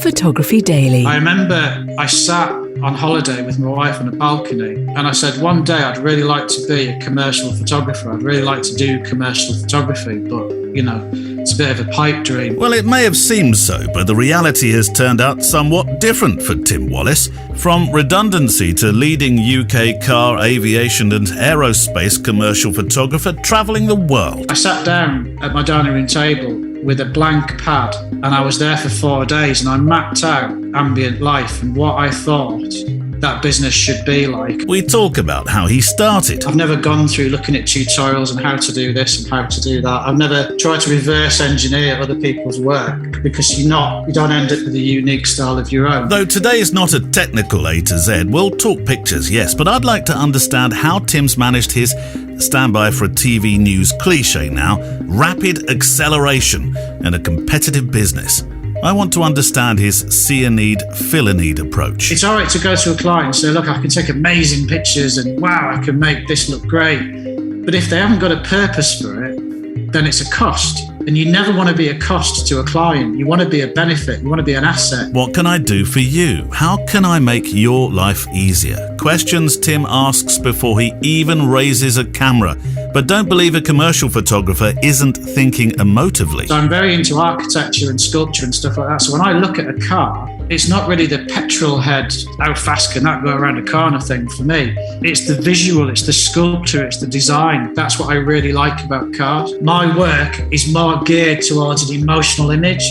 Photography Daily. I remember I sat on holiday with my wife on a balcony and I said one day I'd really like to be a commercial photographer. I'd really like to do commercial photography, but, you know, it's a bit of a pipe dream. Well, it may have seemed so, but the reality has turned out somewhat different for Tim Wallace. From redundancy to leading UK car, aviation and aerospace commercial photographer travelling the world. I sat down at my dining room table with a blank pad and I was there for 4 days and I mapped out ambient life and what I thought that business should be like. We talk about how he started. I've never gone through looking at tutorials on how to do this and how to do that. I've never tried to reverse engineer other people's work because you don't end up with a unique style of your own. Though today is not a technical A to Z, we'll talk pictures, yes, but I'd like to understand how Tim's managed his, standby for a TV news cliche now, rapid acceleration in a competitive business. I want to understand his see a need, fill a need approach. It's all right to go to a client and say, look, I can take amazing pictures and wow, I can make this look great. But if they haven't got a purpose for it, then it's a cost. And you never want to be a cost to a client. You want to be a benefit. You want to be an asset. What can I do for you? How can I make your life easier? Questions Tim asks before he even raises a camera. But don't believe a commercial photographer isn't thinking emotively. So I'm very into architecture and sculpture and stuff like that. So when I look at a car, it's not really the petrol head, how fast can that go around a corner thing for me. It's the visual, it's the sculpture, it's the design. That's what I really like about cars. My work is more geared towards an emotional image.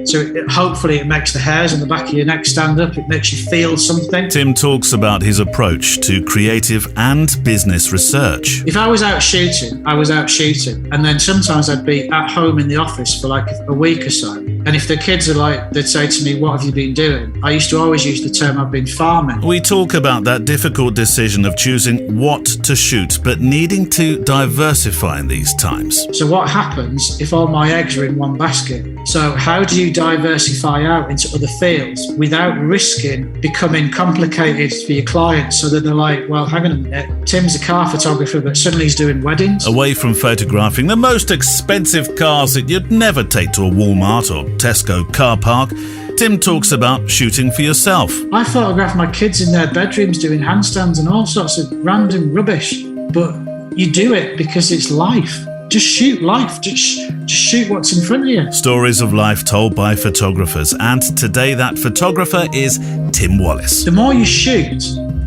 So hopefully it makes the hairs on the back of your neck stand up. It makes you feel something. Tim talks about his approach to creative and business research. If I was out shooting, I was out shooting. And then sometimes I'd be at home in the office for like a week or so. And if the kids are like, they'd say to me, what have you been doing? I used to always use the term I've been farming. We talk about that difficult decision of choosing what to shoot, but needing to diversify in these times. So what happens if all my eggs are in one basket? So how do you diversify out into other fields without risking becoming complicated for your clients so that they're like, well, hang on a minute, Tim's a car photographer, but suddenly he's doing weddings? Away from photographing the most expensive cars that you'd never take to a Walmart or Tesco car park, Tim talks about shooting for yourself. I photograph my kids in their bedrooms doing handstands and all sorts of random rubbish, but you do it because it's life. Just shoot life. Just shoot what's in front of you. Stories of life told by photographers, and today that photographer is Tim Wallace. The more you shoot,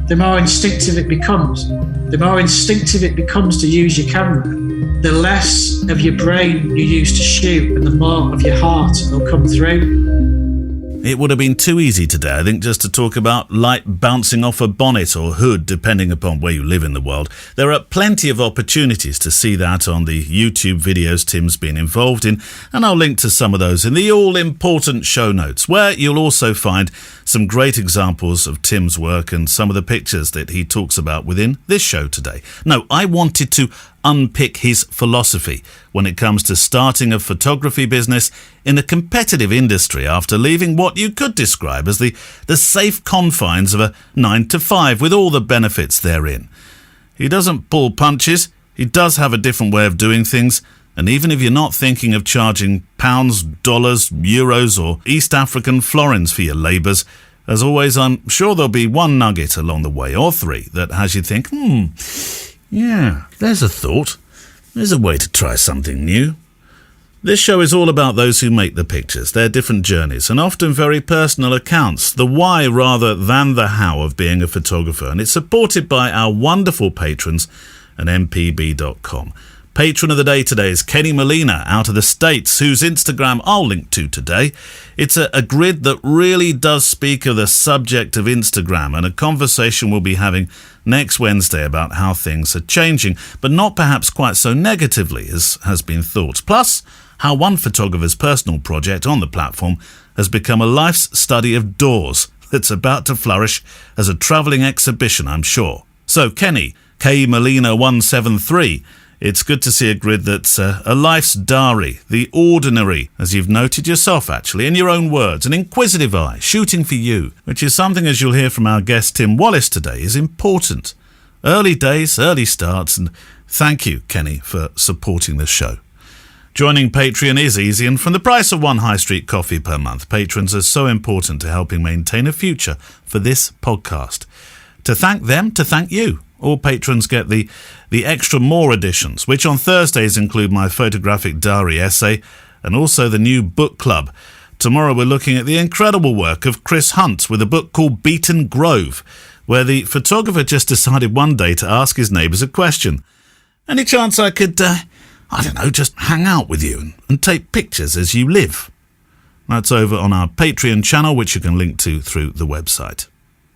the more instinctive it becomes. The more instinctive it becomes to use your camera, the less of your brain you use to shoot and the more of your heart will come through. It would have been too easy today, I think, just to talk about light bouncing off a bonnet or hood, depending upon where you live in the world. There are plenty of opportunities to see that on the YouTube videos Tim's been involved in, and I'll link to some of those in the all-important show notes, where you'll also find some great examples of Tim's work and some of the pictures that he talks about within this show today. No, I wanted to unpick his philosophy when it comes to starting a photography business in a competitive industry after leaving what you could describe as the safe confines of a 9-to-5 with all the benefits therein. He doesn't pull punches, he does have a different way of doing things, and even if you're not thinking of charging pounds, dollars, euros or East African florins for your labours, as always I'm sure there'll be one nugget along the way, or three, that has you think, yeah, there's a thought. There's a way to try something new. This show is all about those who make the pictures, their different journeys, and often very personal accounts, the why rather than the how of being a photographer, and it's supported by our wonderful patrons at mpb.com. Patron of the day today is Kenny Molina out of the States, whose Instagram I'll link to today. It's a grid that really does speak of the subject of Instagram, and a conversation we'll be having next Wednesday about how things are changing, but not perhaps quite so negatively as has been thought. Plus, how one photographer's personal project on the platform has become a life's study of doors that's about to flourish as a travelling exhibition, I'm sure. So, Kenny, K Molina 173, it's good to see a grid that's a life's diary, the ordinary, as you've noted yourself actually, in your own words, an inquisitive eye, shooting for you, which is something, as you'll hear from our guest Tim Wallace today, is important. Early days, early starts, and thank you, Kenny, for supporting the show. Joining Patreon is easy, and from the price of one high street coffee per month, patrons are so important to helping maintain a future for this podcast. To thank them, to thank you. All patrons get the extra more editions, which on Thursdays include my photographic diary essay and also the new book club. Tomorrow we're looking at the incredible work of Chris Hunt with a book called Beaten Grove, where the photographer just decided one day to ask his neighbours a question. Any chance I could, just hang out with you and take pictures as you live? That's over on our Patreon channel, which you can link to through the website.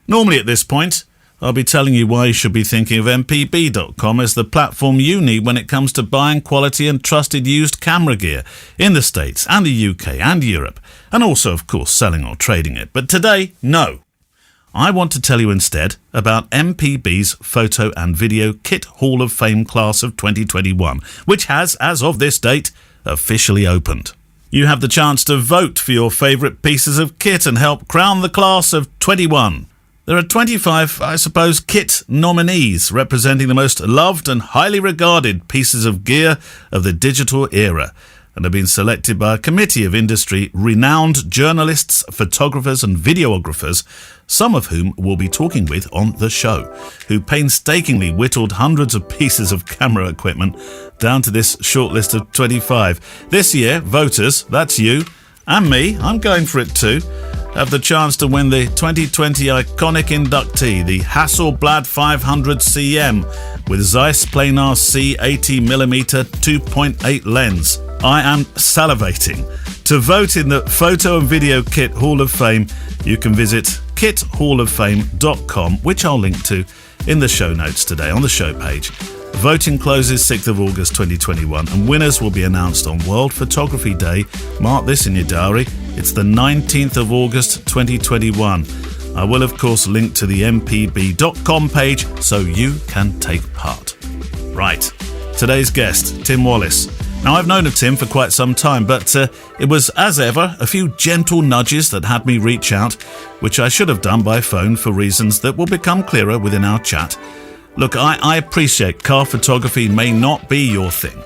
Normally at this point, I'll be telling you why you should be thinking of mpb.com as the platform you need when it comes to buying quality and trusted used camera gear in the States and the UK and Europe, and also, of course, selling or trading it. But today, no. I want to tell you instead about MPB's Photo and Video Kit Hall of Fame class of 2021, which has, as of this date, officially opened. You have the chance to vote for your favourite pieces of kit and help crown the class of 21. There are 25, kit nominees representing the most loved and highly regarded pieces of gear of the digital era and have been selected by a committee of industry renowned journalists, photographers and videographers, some of whom we'll be talking with on the show, who painstakingly whittled hundreds of pieces of camera equipment down to this short list of 25. This year, voters, that's you, and me, I'm going for it too, have the chance to win the 2020 iconic inductee, the Hasselblad 500 CM with Zeiss Planar C 80mm 2.8 lens. I am salivating. To vote in the Photo and Video Kit Hall of Fame, you can visit kithalloffame.com, which I'll link to in the show notes today on the show page. Voting closes 6th of August 2021 and winners will be announced on World Photography Day. Mark this in your diary. It's the 19th of August 2021. I will of course link to the mpb.com page so you can take part. Right, today's guest, Tim Wallis. Now I've known of Tim for quite some time, but it was as ever a few gentle nudges that had me reach out, which I should have done by phone for reasons that will become clearer within our chat. Look, I appreciate car photography may not be your thing.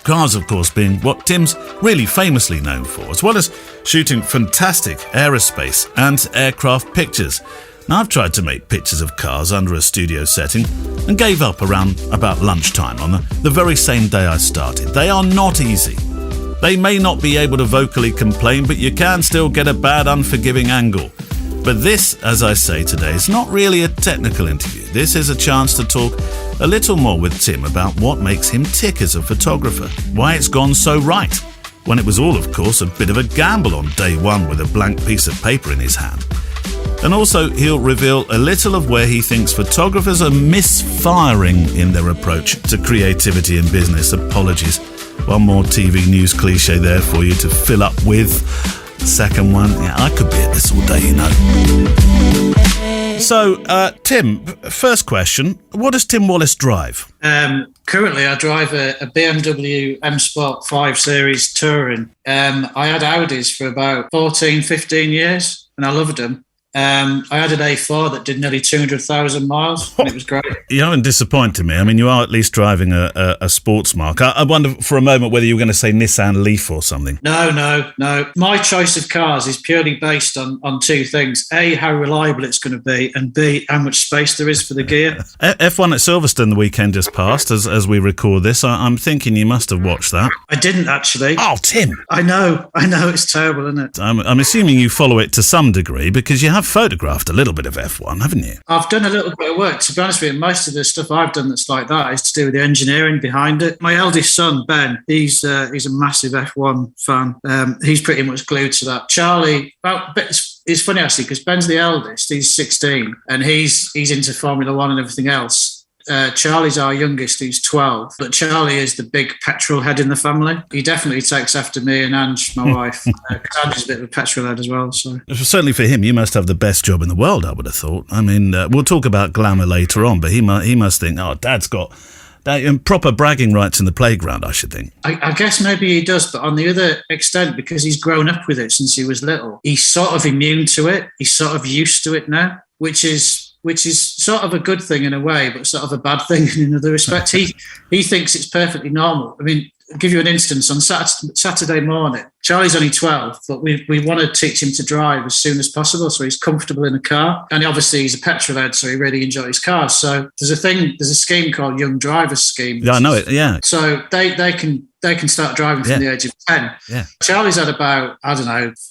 Cars, of course, being what Tim's really famously known for, as well as shooting fantastic aerospace and aircraft pictures. Now, I've tried to make pictures of cars under a studio setting and gave up around about lunchtime on the very same day I started. They are not easy. They may not be able to vocally complain, but you can still get a bad, unforgiving angle. But this, as I say today, is not really a technical interview. This is a chance to talk a little more with Tim about what makes him tick as a photographer, why it's gone so right, when it was all, of course, a bit of a gamble on day one with a blank piece of paper in his hand. And also, he'll reveal a little of where he thinks photographers are misfiring in their approach to creativity in business. Apologies. One more TV news cliche there for you to fill up with. Second one, yeah, I could be at this all day, you know. So, Tim, first question, what does Tim Wallis drive? Currently, I drive a BMW M Sport 5 Series Touring. I had Audis for about 14, 15 years, and I loved them. I had an A4 that did nearly 200,000 miles, and it was great. You haven't disappointed me. I mean, you are at least driving a sports mark. I wonder for a moment whether you were going to say Nissan Leaf or something. No. My choice of cars is purely based on two things. A, how reliable it's going to be, and B, how much space there is for the gear. F1 at Silverstone the weekend just passed as we record this. I'm thinking you must have watched that. I didn't, actually. Oh, Tim. I know. It's terrible, isn't it? I'm assuming you follow it to some degree because you have photographed a little bit of F1, haven't you? I've done a little bit of work. To be honest with you, most of the stuff I've done that's like that is to do with the engineering behind it. My eldest son, Ben, he's a massive F1 fan. He's pretty much glued to that. Charlie, it's funny actually because Ben's the eldest. He's 16 and he's into Formula One and everything else. Charlie's our youngest, who's 12, but Charlie is the big petrol head in the family. He definitely takes after me and Ange, my wife. Ange is a bit of a petrol head as well. So certainly for him, you must have the best job in the world, I would have thought. I mean, we'll talk about glamour later on, but he must think, oh, Dad's got proper bragging rights in the playground, I should think. I guess maybe he does, but on the other extent, because he's grown up with it since he was little, he's sort of immune to it. He's sort of used to it now, which is sort of a good thing in a way, but sort of a bad thing in another respect. He thinks it's perfectly normal. I mean, I'll give you an instance. On Saturday morning, Charlie's only 12, but we want to teach him to drive as soon as possible so he's comfortable in a car. And obviously he's a petrol head, so he really enjoys cars. So there's a scheme called Young Drivers Scheme. Yeah, I know it, yeah. So they can start driving from the age of 10. Yeah. Charlie's had about,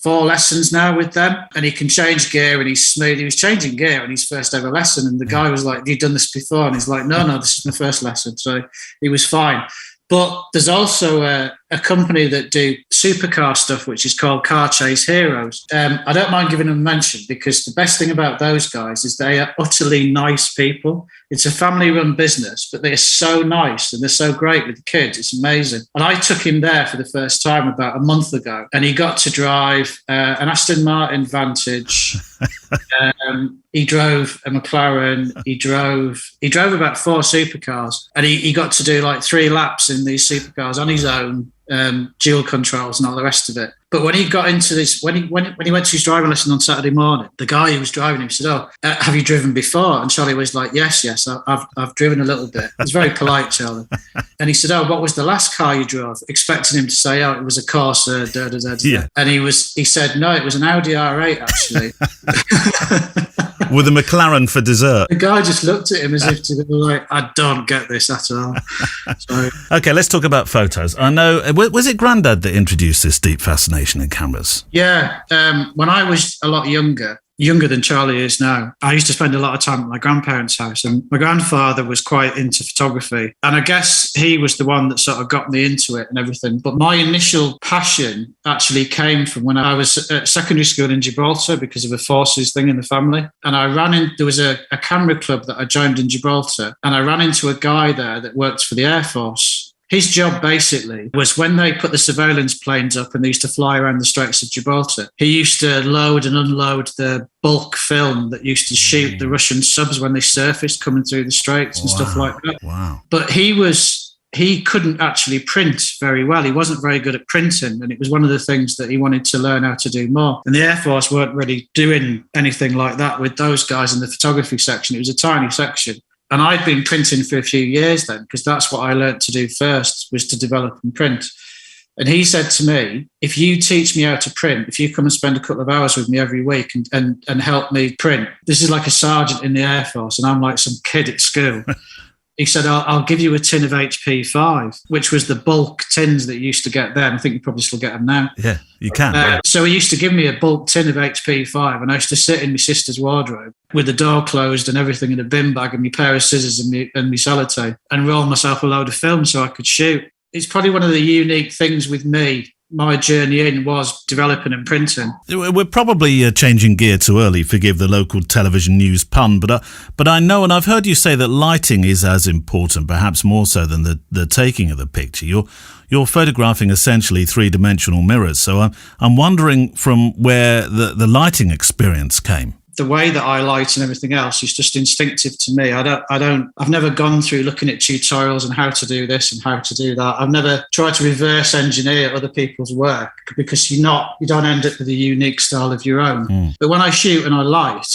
4 lessons now with them, and he can change gear and he's smooth. He was changing gear on his first ever lesson, and the guy was like, have you done this before? And he's like, no, this is my first lesson. So he was fine. But there's also a company that do supercar stuff, which is called Car Chase Heroes. I don't mind giving them a mention because the best thing about those guys is they are utterly nice people. It's a family-run business, but they're so nice and they're so great with the kids. It's amazing. And I took him there for the first time about a month ago, and he got to drive an Aston Martin Vantage. He drove a McLaren. He drove about 4 supercars, and he got to do like 3 laps in these supercars on his own, dual controls and all the rest of it. But when he got into this, when he went to his driving lesson on Saturday morning, the guy who was driving him said, "Oh, have you driven before?" And Charlie was like, "Yes, I've driven a little bit." He was very polite, Charlie. And he said, "Oh, what was the last car you drove?" Expecting him to say, "Oh, it was a Corsa." Yeah. And he said, "No, it was an Audi R8 actually." With a McLaren for dessert. The guy just looked at him as if to be like, I don't get this at all. So, okay, let's talk about photos. I know, was it Grandad that introduced this deep fascination in cameras? Yeah, when I was a lot younger than Charlie is now, I used to spend a lot of time at my grandparents' house, and my grandfather was quite into photography, and I guess he was the one that sort of got me into it and everything. But my initial passion actually came from when I was at secondary school in Gibraltar because of a forces thing in the family, and there was a camera club that I joined in Gibraltar, and I ran into a guy there that worked for the Air Force. His job basically was when they put the surveillance planes up and they used to fly around the Straits of Gibraltar, he used to load and unload the bulk film that used to shoot the Russian subs when they surfaced coming through the Straits and stuff like that. Wow. But he couldn't actually print very well. He wasn't very good at printing, and it was one of the things that he wanted to learn how to do more. And the Air Force weren't really doing anything like that with those guys in the photography section. It was a tiny section. And I'd been printing for a few years then, because that's what I learned to do first, was to develop and print. And he said to me, if you teach me how to print, if you come and spend a couple of hours with me every week and help me print, this is like a sergeant in the Air Force and I'm like some kid at school. He said, I'll give you a tin of HP5, which was the bulk tins that you used to get then. I think you probably still get them now. Yeah, you can. So he used to give me a bulk tin of HP5, and I used to sit in my sister's wardrobe with the door closed and everything in a bin bag and my pair of scissors and my sellotape and roll myself a load of film so I could shoot. It's probably one of the unique things with me. My journey in was developing and printing. We're probably changing gear too early, forgive the local television news pun, but I know, and I've heard you say that lighting is as important, perhaps more so than the taking of the picture. You're photographing essentially 3-dimensional mirrors, so I'm wondering from where the lighting experience came. The way that I light and everything else is just instinctive to me. I've never gone through looking at tutorials on how to do this and how to do that. I've never tried to reverse engineer other people's work because you don't end up with a unique style of your own. But when I shoot and I light,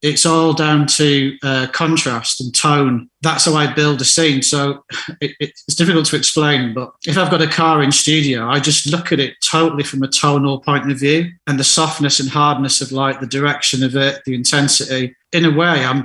it's all down to contrast and tone. That's how I build a scene. So it's difficult to explain, but if I've got a car in studio, I just look at it totally from a tonal point of view, and the softness and hardness of light, the direction of it, the intensity. In a way, I'm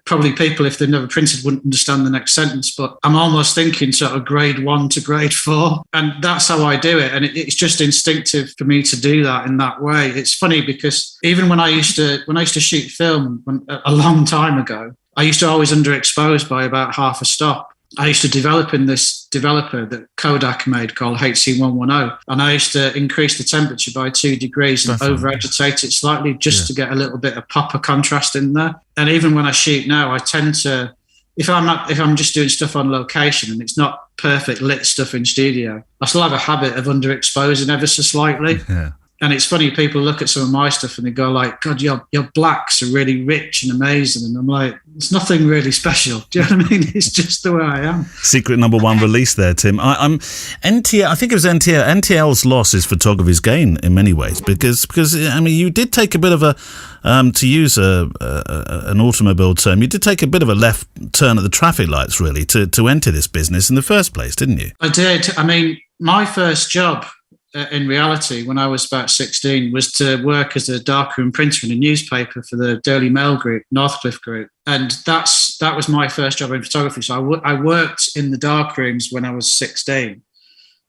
probably people, if they've never printed, wouldn't understand the next sentence, but I'm almost thinking sort of grade 1 to grade 4. And that's how I do it. And it's just instinctive for me to do that in that way. It's funny because even when I used to shoot film a long time ago, I used to always underexpose by about half a stop. I used to develop in this developer that Kodak made called HC110, and I used to increase the temperature by 2 degrees and over-agitate it slightly just to get a little bit of pop of contrast in there. And even when I shoot now, I tend to, if I'm just doing stuff on location and it's not perfect lit stuff in studio, I still have a habit of underexposing ever so slightly. Yeah. And it's funny, people look at some of my stuff and they go like, God, your blacks are really rich and amazing. And I'm like, it's nothing really special. Do you know what I mean? It's just the way I am. Secret number one release there, Tim. I'm NTL. I think it was NTL. NTL's loss is photography's gain in many ways because I mean, you did take a bit of a, to use an automobile term, you did take a bit of a left turn at the traffic lights, really, to enter this business in the first place, didn't you? I did. I mean, my first job, in reality, when I was about 16, was to work as a darkroom printer in a newspaper for the Daily Mail group, Northcliffe Group. And that was my first job in photography. So I worked in the darkrooms when I was 16.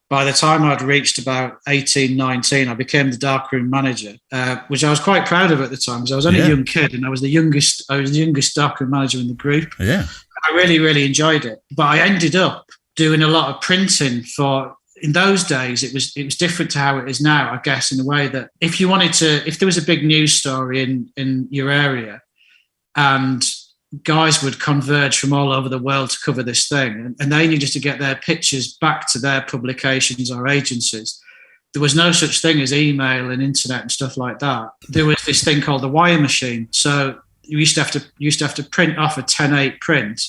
By the time I'd reached about 18, 19, I became the darkroom manager, which I was quite proud of at the time because I was only a young kid and I was the youngest darkroom manager in the group. Yeah. I really, really enjoyed it. But I ended up doing a lot of printing for... In those days, it was different to how it is now, I guess, in a way that if there was a big news story in your area and guys would converge from all over the world to cover this thing and they needed to get their pictures back to their publications or agencies, there was no such thing as email and internet and stuff like that. There was this thing called the wire machine. So you used to have to print off a 10/8 print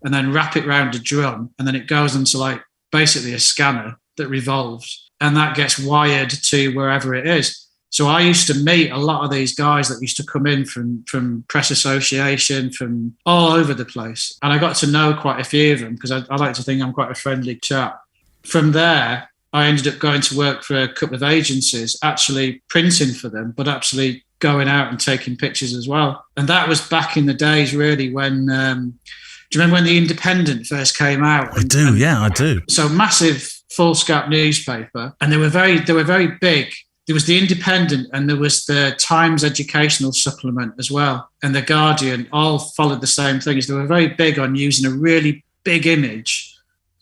and then wrap it around a drum, and then it goes into like basically a scanner that revolves, and that gets wired to wherever it is. So I used to meet a lot of these guys that used to come in from Press Association, from all over the place. And I got to know quite a few of them because I like to think I'm quite a friendly chap. From there, I ended up going to work for a couple of agencies, actually printing for them, but actually going out and taking pictures as well. And that was back in the days, really, when... do you remember when The Independent first came out? I do. So massive foolscap newspaper, and they were very big. There was The Independent and there was the Times educational supplement as well, and The Guardian all followed the same things. They were very big on using a really big image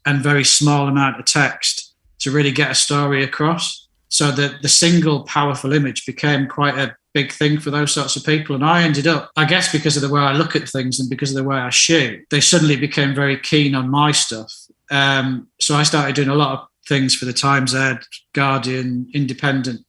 and very small amount of text to really get a story across. So that the single powerful image became quite a big thing for those sorts of people. And I ended up, I guess because of the way I look at things and because of the way I shoot, they suddenly became very keen on my stuff. So I started doing a lot of things for the Times Ed, Guardian, Independent,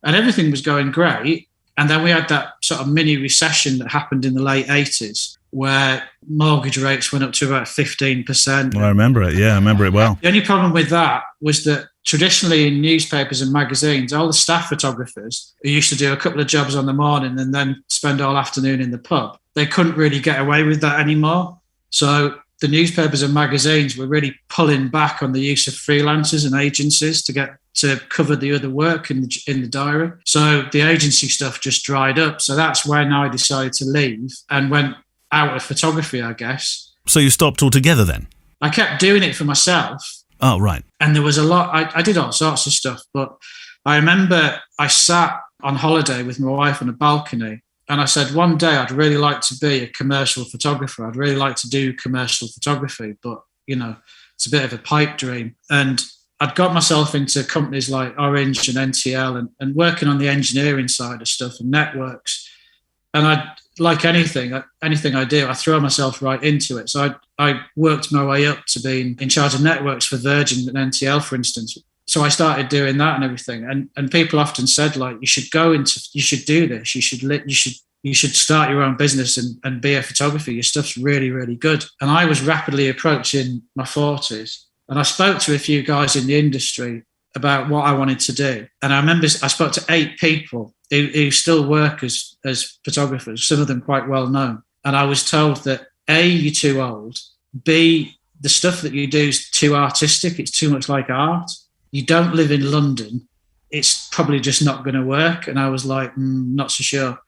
and everything was going great. And then we had that sort of mini recession that happened in the late 80s where mortgage rates went up to about 15%. Well, I remember it. Yeah, I remember it well. The only problem with that was that traditionally in newspapers and magazines, all the staff photographers who used to do a couple of jobs on the morning and then spend all afternoon in the pub, they couldn't really get away with that anymore. So the newspapers and magazines were really pulling back on the use of freelancers and agencies to cover the other work in the diary. So the agency stuff just dried up. So that's when I decided to leave and went out of photography, I guess. So you stopped altogether then? I kept doing it for myself. Oh, right. And there was a lot, I did all sorts of stuff, but I remember I sat on holiday with my wife on a balcony and I said, one day I'd really like to be a commercial photographer. I'd really like to do commercial photography, but, it's a bit of a pipe dream. And I'd got myself into companies like Orange and NTL and working on the engineering side of stuff and networks. And like anything I do, I throw myself right into it. So I worked my way up to being in charge of networks for Virgin and NTL, for instance. So I started doing that and everything. And people often said, like, you should do this. You should start your own business and be a photographer. Your stuff's really, really good. And I was rapidly approaching my 40s. And I spoke to a few guys in the industry about what I wanted to do. And I remember I spoke to 8 people who still work as photographers, some of them quite well known. And I was told that A, you're too old. B, the stuff that you do is too artistic. It's too much like art. You don't live in London. It's probably just not going to work. And I was like, not so sure.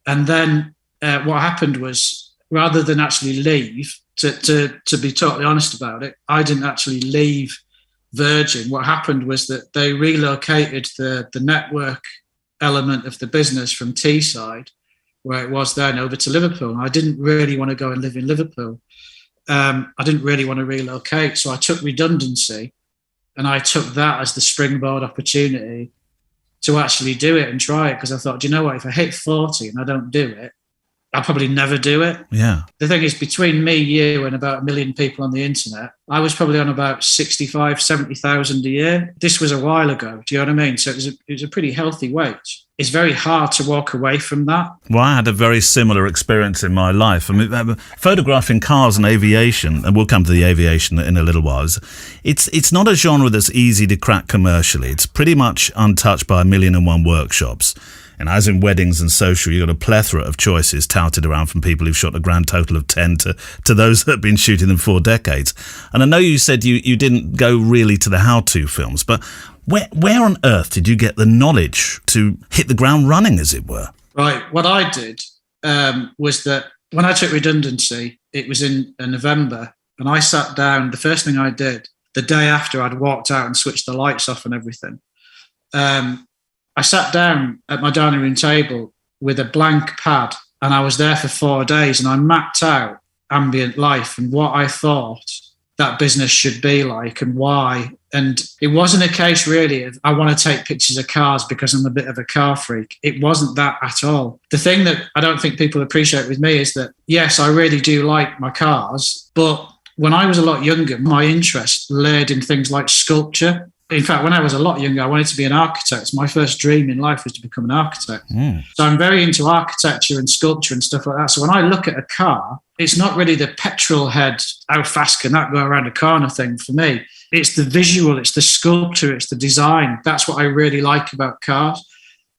And then what happened was, rather than actually leave, to be totally honest about it, I didn't actually leave Virgin. What happened was that they relocated the network element of the business from Teesside, where it was then, over to Liverpool. And I didn't really want to go and live in Liverpool. I didn't really want to relocate. So I took redundancy and I took that as the springboard opportunity to actually do it and try it. Because I thought, do you know what, if I hit 40 and I don't do it, I'll probably never do it. Yeah. The thing is, between me, you, and about 1 million people on the internet, I was probably on about 65, 70,000 a year. This was a while ago. Do you know what I mean? So it was a pretty healthy wage. It's very hard to walk away from that. Well, I had a very similar experience in my life. I mean, photographing cars and aviation, and we'll come to the aviation in a little while, it's not a genre that's easy to crack commercially. It's pretty much untouched by 1,000,001 workshops. And as in weddings and social, you've got a plethora of choices touted around from people who've shot a grand total of 10 to those that have been shooting them for decades. And I know you said you didn't go really to the how-to films, but where on earth did you get the knowledge to hit the ground running, as it were? Right. What I did was that when I took redundancy, it was in November, and I sat down. The first thing I did, the day after I'd walked out and switched the lights off and everything, I sat down at my dining room table with a blank pad, and I was there for 4 days, and I mapped out ambient life and what I thought that business should be like and why. And it wasn't a case really of I want to take pictures of cars because I'm a bit of a car freak. It wasn't that at all. The thing that I don't think people appreciate with me is that, yes, I really do like my cars, but when I was a lot younger, my interest laid in things like sculpture. In fact, when I was a lot younger, I wanted to be an architect. My first dream in life was to become an architect. So I'm very into architecture and sculpture and stuff like that. So when I look at a car, it's not really the petrol head, how fast can that go around a corner thing for me. It's the visual, it's the sculpture, it's the design. That's what I really like about cars.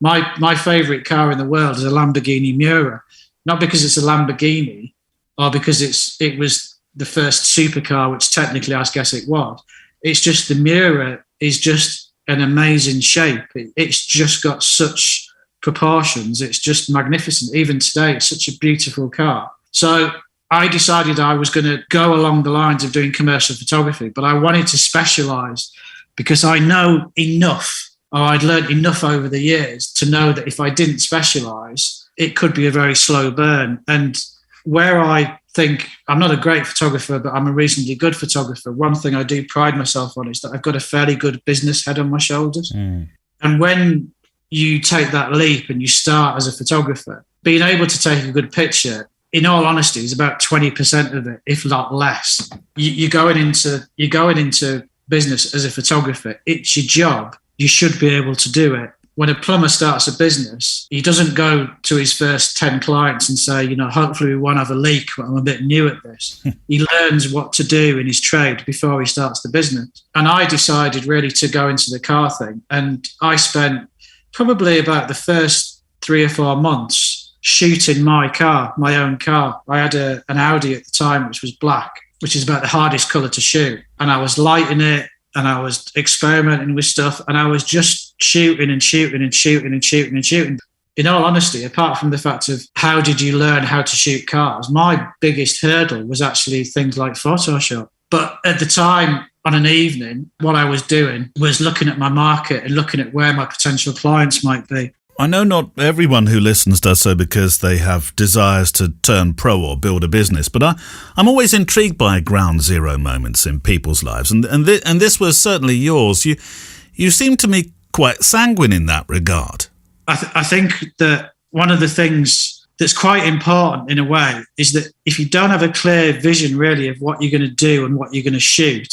My favourite car in the world is a Lamborghini Miura, not because it's a Lamborghini or because it was the first supercar, which technically I guess it was. It's just the Miura is just an amazing shape. It's just got such proportions. It's just magnificent. Even today, it's such a beautiful car. So I decided I was going to go along the lines of doing commercial photography, but I wanted to specialize because I know enough, or I'd learned enough over the years to know that if I didn't specialize, it could be a very slow burn. And where I think I'm not a great photographer, but I'm a reasonably good photographer, one thing I do pride myself on is that I've got a fairly good business head on my shoulders. And when you take that leap and you start as a photographer, being able to take a good picture, in all honesty, is about 20% of it, if not less. You're going into business as a photographer. It's your job. You should be able to do it. When a plumber starts a business, he doesn't go to his first 10 clients and say, hopefully we won't have a leak, but I'm a bit new at this. He learns what to do in his trade before he starts the business. And I decided really to go into the car thing. And I spent probably about the first 3 or 4 months shooting my car, my own car. I had an Audi at the time, which was black, which is about the hardest colour to shoot. And I was lighting it and I was experimenting with stuff and I was just shooting and shooting and shooting and shooting and shooting. In all honesty, apart from the fact of how did you learn how to shoot cars, my biggest hurdle was actually things like Photoshop. But at the time, on an evening, what I was doing was looking at my market and looking at where my potential clients might be. I know not everyone who listens does so because they have desires to turn pro or build a business, but I'm always intrigued by ground zero moments in people's lives, and this was certainly yours. You seem to me quite sanguine in that regard. I think that one of the things that's quite important in a way is that if you don't have a clear vision really of what you're going to do and what you're going to shoot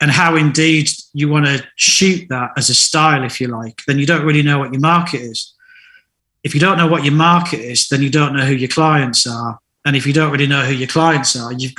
and how indeed you want to shoot that as a style, if you like, then you don't really know what your market is. If you don't know what your market is, then you don't know who your clients are. And if you don't really know who your clients are, you're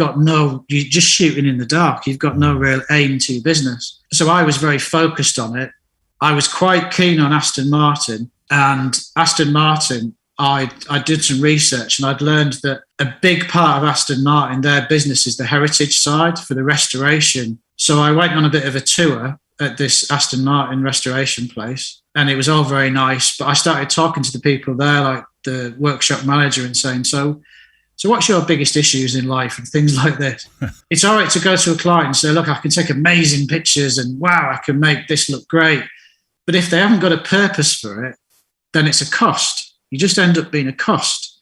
just shooting in the dark. You've got no real aim to your business. So I was very focused on it. I was quite keen on Aston Martin, and Aston Martin, I did some research and I'd learned that a big part of Aston Martin, their business is the heritage side for the restoration. So I went on a bit of a tour at this Aston Martin restoration place and it was all very nice. But I started talking to the people there, like the workshop manager, and saying, so what's your biggest issues in life and things like this? It's all right to go to a client and say, look, I can take amazing pictures and wow, I can make this look great. But if they haven't got a purpose for it, then it's a cost. You just end up being a cost.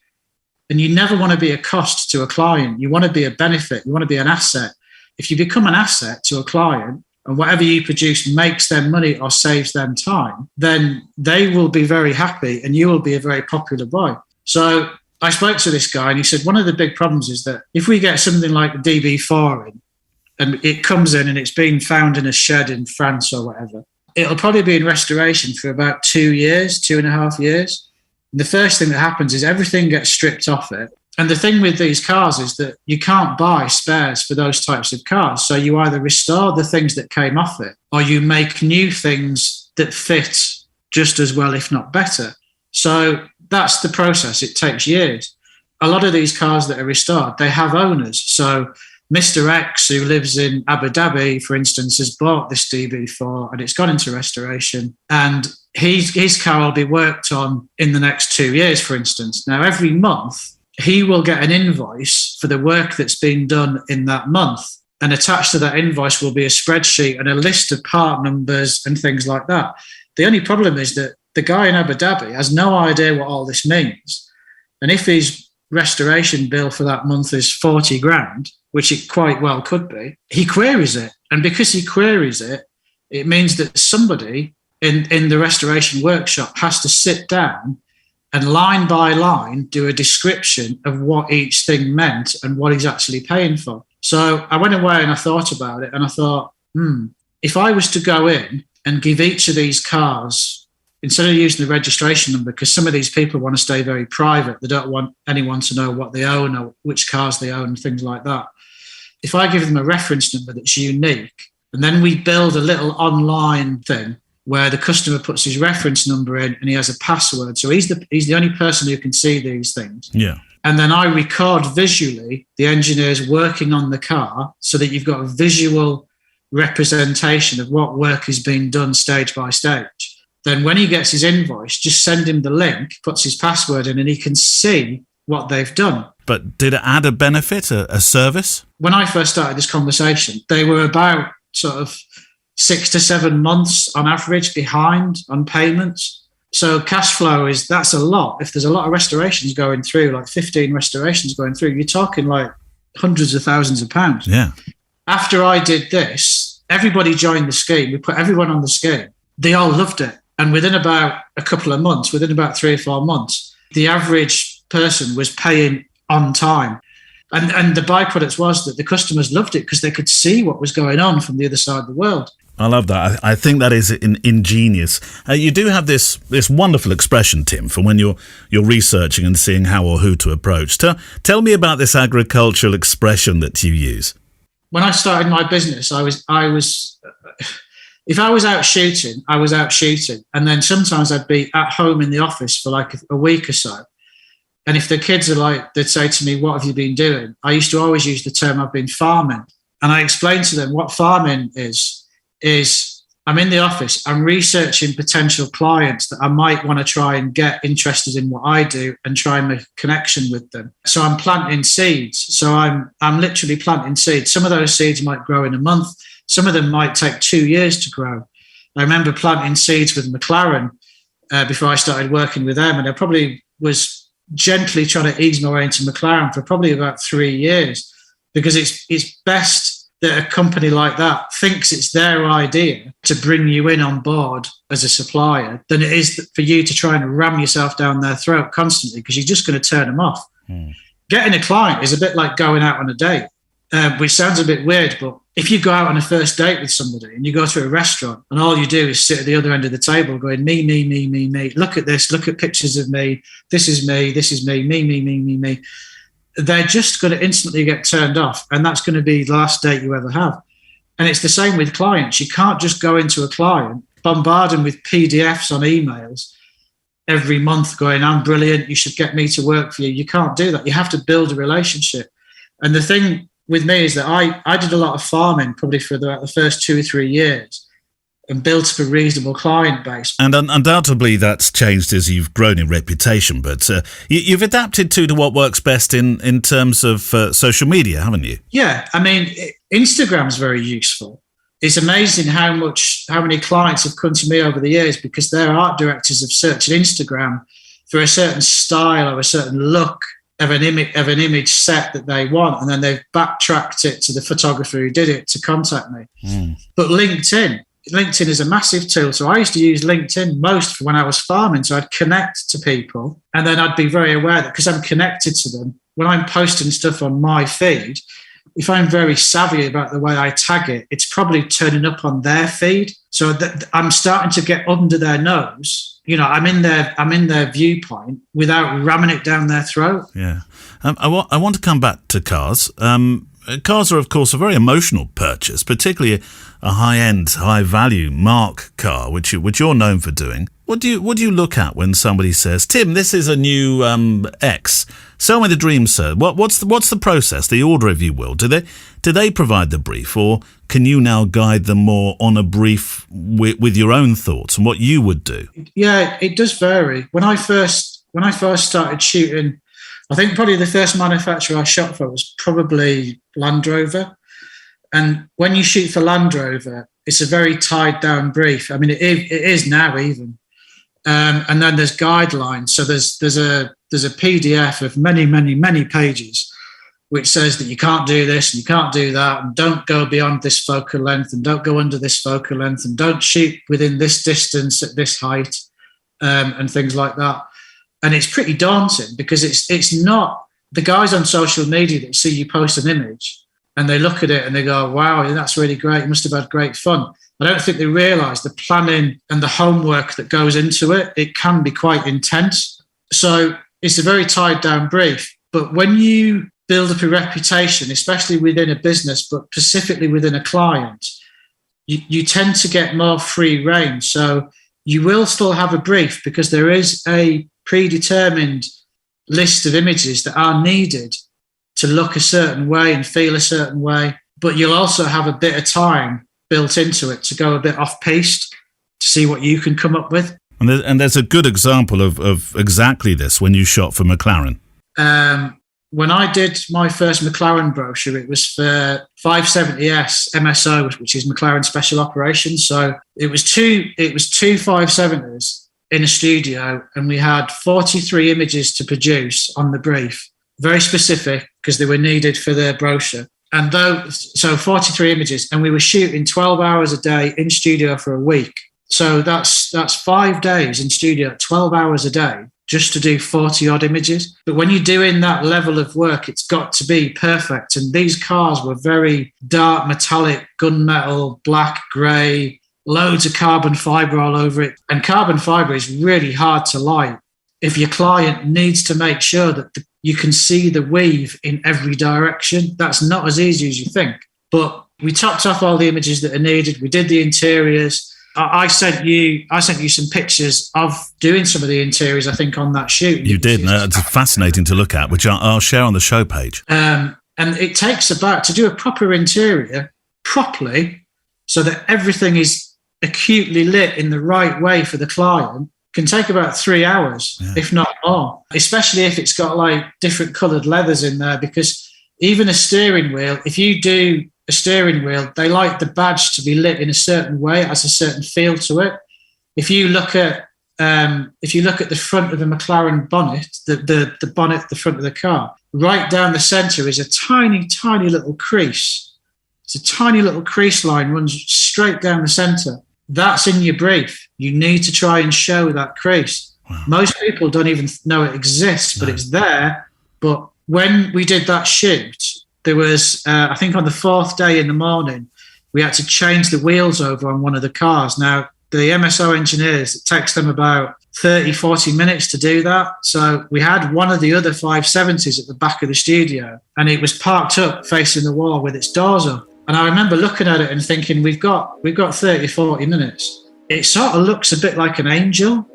And you never want to be a cost to a client. You want to be a benefit. You want to be an asset. If you become an asset to a client and whatever you produce makes them money or saves them time, then they will be very happy and you will be a very popular boy. So I spoke to this guy and he said, one of the big problems is that if we get something like the DB4 in, and it comes in and it's been found in a shed in France or whatever, it'll probably be in restoration for about 2 years, 2.5 years. And the first thing that happens is everything gets stripped off it. And the thing with these cars is that you can't buy spares for those types of cars. So you either restore the things that came off it, or you make new things that fit just as well, if not better. So that's the process. It takes years. A lot of these cars that are restored, they have owners. So Mr. X, who lives in Abu Dhabi, for instance, has bought this DB4 and it's gone into restoration. And his car will be worked on in the next 2 years, for instance. Now, every month, he will get an invoice for the work that's been done in that month. And attached to that invoice will be a spreadsheet and a list of part numbers and things like that. The only problem is that the guy in Abu Dhabi has no idea what all this means. And if his restoration bill for that month is 40 grand, which it quite well could be, he queries it. And because he queries it, it means that somebody in the restoration workshop has to sit down and line by line do a description of what each thing meant and what he's actually paying for. So I went away and I thought about it and I thought, if I was to go in and give each of these cars, instead of using the registration number, because some of these people want to stay very private, they don't want anyone to know what they own or which cars they own, things like that. If I give them a reference number that's unique, and then we build a little online thing where the customer puts his reference number in and he has a password. So he's the only person who can see these things. Yeah. And then I record visually the engineers working on the car so that you've got a visual representation of what work is being done stage by stage. Then when he gets his invoice, just send him the link, puts his password in, and he can see what they've done. But did it add a benefit, a service? When I first started this conversation, they were about sort of 6 to 7 months on average behind on payments. So cash flow that's a lot. If there's a lot of restorations going through, like 15 restorations going through, you're talking like hundreds of thousands of pounds. Yeah. After I did this, everybody joined the scheme. We put everyone on the scheme. They all loved it. And within about a couple of months, within about 3 or 4 months, the average person was paying on time. And the byproduct was that the customers loved it because they could see what was going on from the other side of the world. I love that. I think that is ingenious. You do have this wonderful expression, Tim, for when you're researching and seeing how or who to approach. Tell me about this agricultural expression that you use. When I started my business, I was if I was out shooting, I was out shooting. And then sometimes I'd be at home in the office for like a week or so. And if the kids they'd say to me, what have you been doing? I used to always use the term I've been farming. And I explained to them what farming is I'm in the office, I'm researching potential clients that I might want to try and get interested in what I do and try and make a connection with them. So I'm planting seeds. So I'm literally planting seeds. Some of those seeds might grow in a month. Some of them might take 2 years to grow. I remember planting seeds with McLaren before I started working with them, and I probably was gently trying to ease my way into McLaren for probably about 3 years, because it's best that a company like that thinks it's their idea to bring you in on board as a supplier than it is for you to try and ram yourself down their throat constantly, because you're just going to turn them off. Getting a client is a bit like going out on a date, which sounds a bit weird, but if you go out on a first date with somebody and you go to a restaurant and all you do is sit at the other end of the table going, me, me, me, me, me, look at this, look at pictures of me, this is me, me, me, me, me, me, they're just going to instantly get turned off. And that's going to be the last date you ever have. And it's the same with clients. You can't just go into a client, bombard them with PDFs on emails every month going, I'm brilliant, you should get me to work for you. You can't do that. You have to build a relationship. And the thing with me is that I did a lot of farming probably for the first 2 or 3 years and built up a reasonable client base. And undoubtedly that's changed as you've grown in reputation, but you've adapted to what works best in terms of social media, haven't you? Yeah, I mean, Instagram's very useful. It's amazing how many clients have come to me over the years because their art directors have searched Instagram for a certain style or a certain look of an image set that they want, and then they've backtracked it to the photographer who did it to contact me. But LinkedIn LinkedIn is a massive tool. So I used to use LinkedIn most for when I was farming. So I'd connect to people, and then I'd be very aware that because I'm connected to them, when I'm posting stuff on my feed, if I'm very savvy about the way I tag it, it's probably turning up on their feed. So that I'm starting to get under their nose. You know, I'm in their viewpoint without ramming it down their throat. Yeah. I want to come back to cars. Cars are, of course, a very emotional purchase, particularly a high-end, high-value marque car, which you're known for doing. What do you look at when somebody says, "Tim, this is a new X. Sell me the dream, sir"? What's the process, the order, if you will? Do they provide the brief, or can you now guide them more on a brief with your own thoughts and what you would do? Yeah, it does vary. When I first started shooting, I think probably the first manufacturer I shot for was probably Land Rover. And when you shoot for Land Rover, it's a very tied down brief. I mean, it is now even. And then there's guidelines. So there's a PDF of many pages, which says that you can't do this and you can't do that, and don't go beyond this focal length, and don't go under this focal length, and don't shoot within this distance at this height, and things like that. And it's pretty daunting because it's not the guys on social media that see you post an image and they look at it and they go, "Wow, that's really great. You must have had great fun." I don't think they realise the planning and the homework that goes into it. It can be quite intense. So it's a very tied down brief. But when you build up a reputation, especially within a business, but specifically within a client, you tend to get more free rein. So you will still have a brief because there is a predetermined list of images that are needed to look a certain way and feel a certain way. But you'll also have a bit of time built into it to go a bit off-piste to see what you can come up with. And there's a good example of exactly this when you shot for McLaren. When I did my first McLaren brochure, it was for 570S MSO, which is McLaren Special Operations. So it was two 570s in a studio, and we had 43 images to produce on the brief, very specific because they were needed for the brochure. And so 43 images, and we were shooting 12 hours a day in studio for a week. So that's 5 days in studio, 12 hours a day, just to do 40 odd images. But when you're doing that level of work, it's got to be perfect. And these cars were very dark, metallic, gunmetal, black, grey, loads of carbon fibre all over it. And carbon fibre is really hard to light if your client needs to make sure that you can see the weave in every direction. That's not as easy as you think. But we topped off all the images that are needed. We did the interiors. I sent you some pictures of doing some of the interiors, I think, on that shoot. You did. No, it's fascinating to look at, which I'll share on the show page. And it takes about, to do a proper interior properly, so that everything is acutely lit in the right way for the client, can take about 3 hours, if not more, especially if it's got like different coloured leathers in there, because even a steering wheel, if you do a steering wheel, they like the badge to be lit in a certain way, it has a certain feel to it. If you look at the front of the McLaren bonnet, the bonnet at the front of the car, right down the centre is a tiny little crease. It's a tiny little crease line runs straight down the centre. That's in your brief. You need to try and show that crease. Wow. Most people don't even know it exists, but it's there. But when we did that shoot, there was, I think on the 4th day in the morning, we had to change the wheels over on one of the cars. Now, the MSO engineers, it takes them about 30, 40 minutes to do that. So we had one of the other 570s at the back of the studio, and it was parked up facing the wall with its doors up. And I remember looking at it and thinking, we've got 30, 40 minutes. It sort of looks a bit like an angel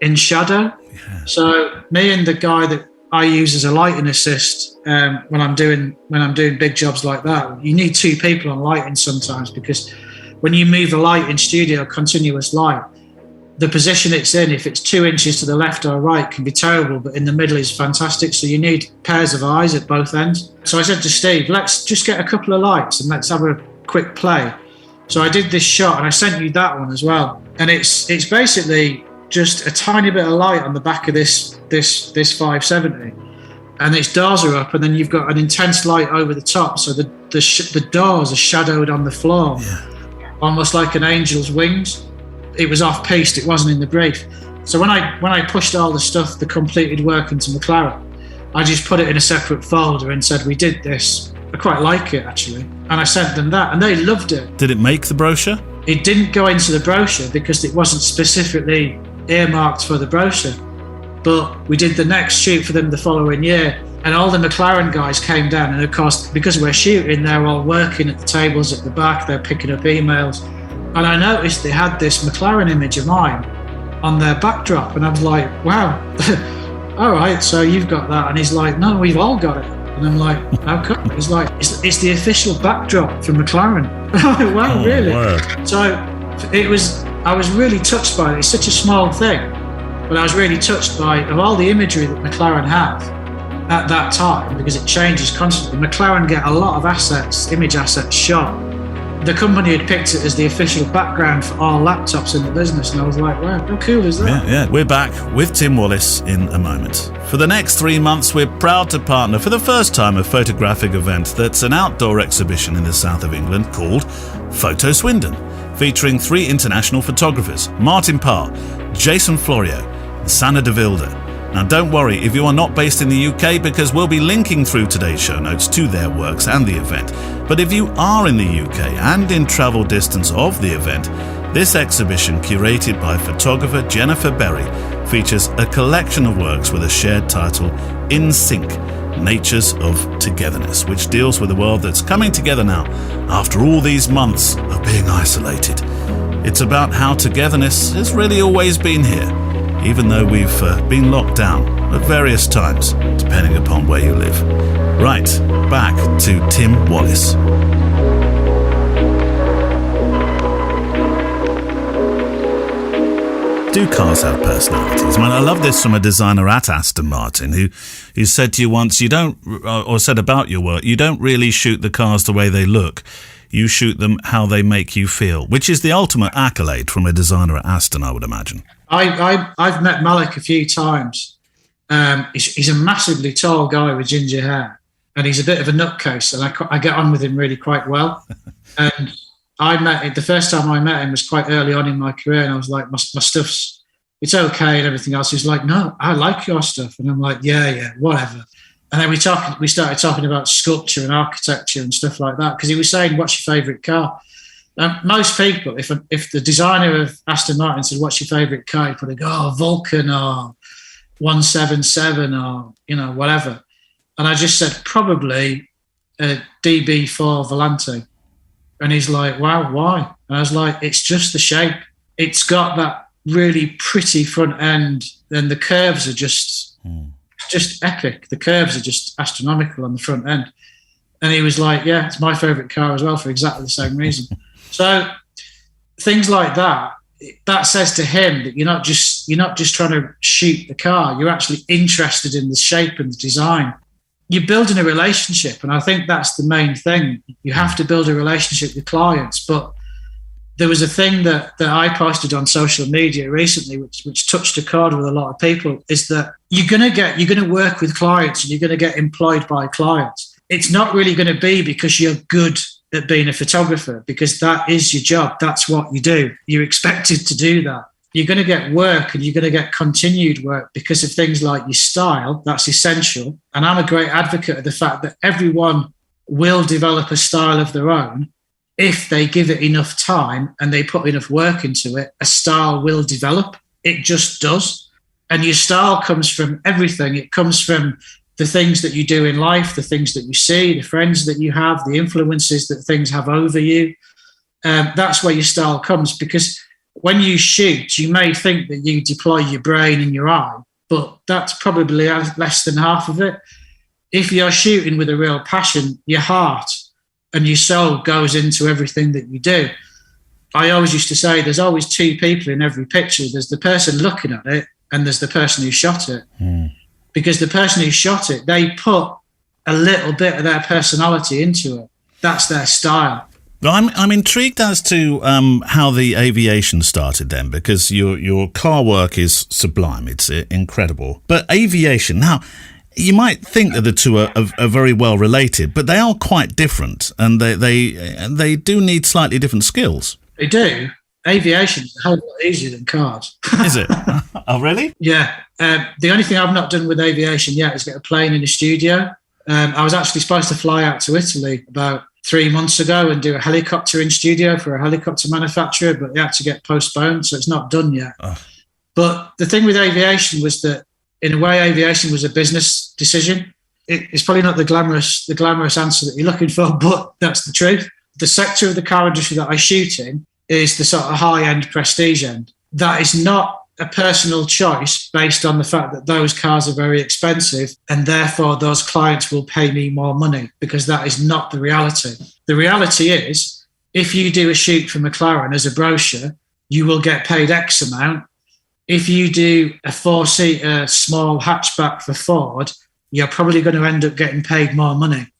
in shadow. Yeah. So me and the guy that I use as a lighting assist when I'm doing big jobs like that, you need 2 people on lighting sometimes, because when you move a light in studio, continuous light, the position it's in, if it's 2 inches to the left or right, can be terrible, but in the middle is fantastic. So you need pairs of eyes at both ends. So I said to Steve, let's just get a couple of lights and let's have a quick play. So I did this shot, and I sent you that one as well. And it's basically just a tiny bit of light on the back of this 570, and its doors are up, and then you've got an intense light over the top, so the doors are shadowed on the floor. Yeah. almost like an angel's wings. It was off-piste, it wasn't in the brief. So when I pushed all the stuff, the completed work into McLaren, I just put it in a separate folder and said, we did this. I quite like it, actually. And I sent them that, and they loved it. Did it make the brochure? It didn't go into the brochure because it wasn't specifically earmarked for the brochure. But we did the next shoot for them the following year, and all the McLaren guys came down. And of course, because we're shooting, they're all working at the tables at the back, they're picking up emails. And I noticed they had this McLaren image of mine on their backdrop, and I was like, wow, all right, so you've got that. And he's like, no, we've all got it. And I'm like, how come? He's like, it's the official backdrop from McLaren. I'm like, wow, really? Word. So I was really touched by it. It's such a small thing, but I was really touched by of all the imagery that McLaren have at that time, because it changes constantly. McLaren get a lot of assets, image assets shot. The company had picked it as the official background for all laptops in the business, and I was like, wow, how cool is that? Yeah. We're back with Tim Wallis in a moment. For the next 3 months, we're proud to partner for the first time a photographic event that's an outdoor exhibition in the south of England called Photo Swindon, featuring 3 international photographers, Martin Parr, Jason Florio, and Sanna de Wilde. Now, don't worry if you are not based in the UK, because we'll be linking through today's show notes to their works and the event. But if you are in the UK and in travel distance of the event, this exhibition, curated by photographer Jennifer Berry, features a collection of works with a shared title, In Sync, Natures of Togetherness, which deals with a world that's coming together now after all these months of being isolated. It's about how togetherness has really always been here, even though we've been locked down at various times, depending upon where you live. Right, back to Tim Wallis. Do cars have personalities? I mean, I love this from a designer at Aston Martin who said to you once, or said about your work, you don't really shoot the cars the way they look. You shoot them how they make you feel, which is the ultimate accolade from a designer at Aston, I would imagine. I've met Malik a few times. He's a massively tall guy with ginger hair, and he's a bit of a nutcase, and I get on with him really quite well. And the first time I met him was quite early on in my career, and I was like, my stuff's, it's okay and everything else. He's like, no, I like your stuff. And I'm like, yeah, whatever. And then we started talking about sculpture and architecture and stuff like that, because he was saying, what's your favourite car? Most people, if the designer of Aston Martin said, what's your favourite car? He'd probably go, Vulcan or 177 or, whatever. And I just said, probably a DB4 Volante. And he's like, wow, why? And I was like, it's just the shape. It's got that really pretty front end. Then the curves are just epic. The curves are just astronomical on the front end. And he was like, yeah, it's my favourite car as well for exactly the same reason. So things like that says to him that you're not just trying to shoot the car. You're actually interested in the shape and the design. You're building a relationship, and I think that's the main thing. You have to build a relationship with clients. But there was a thing that I posted on social media recently, which touched a chord with a lot of people, is that you're going to work with clients and you're going to get employed by clients. It's not really going to be because you're good at being a photographer, because that is your job. That's what you do. You're expected to do that. You're going to get work, and you're going to get continued work because of things like your style. That's essential. And I'm a great advocate of the fact that everyone will develop a style of their own. If they give it enough time and they put enough work into it, a style will develop. It just does. And your style comes from everything. It comes from the things that you do in life, the things that you see, the friends that you have, the influences that things have over you. That's where your style comes, because when you shoot, you may think that you deploy your brain and your eye, but that's probably less than half of it. If you're shooting with a real passion, your heart and your soul goes into everything that you do. I always used to say there's always 2 people in every picture. There's the person looking at it, and there's the person who shot it. Because the person who shot it, they put a little bit of their personality into it. That's their style. I'm intrigued as to how the aviation started then, because your car work is sublime. It's incredible. But aviation, now, you might think that the two are very well related, but they are quite different, and they do need slightly different skills. They do. Aviation is a hell of a lot easier than cars. Is it? Oh, really? Yeah. The only thing I've not done with aviation yet is get a plane in a studio. I was actually supposed to fly out to Italy about 3 months ago and do a helicopter in studio for a helicopter manufacturer, but it had to get postponed, so it's not done yet. Oh. But the thing with aviation was that, in a way, aviation was a business decision. It's probably not the glamorous answer that you're looking for, but that's the truth. The sector of the car industry that I shoot in is the sort of high-end prestige end. That is not a personal choice based on the fact that those cars are very expensive and therefore those clients will pay me more money, because that is not the reality. The reality is, if you do a shoot for McLaren as a brochure, you will get paid X amount. If you do a 4-seater small hatchback for Ford, you're probably going to end up getting paid more money,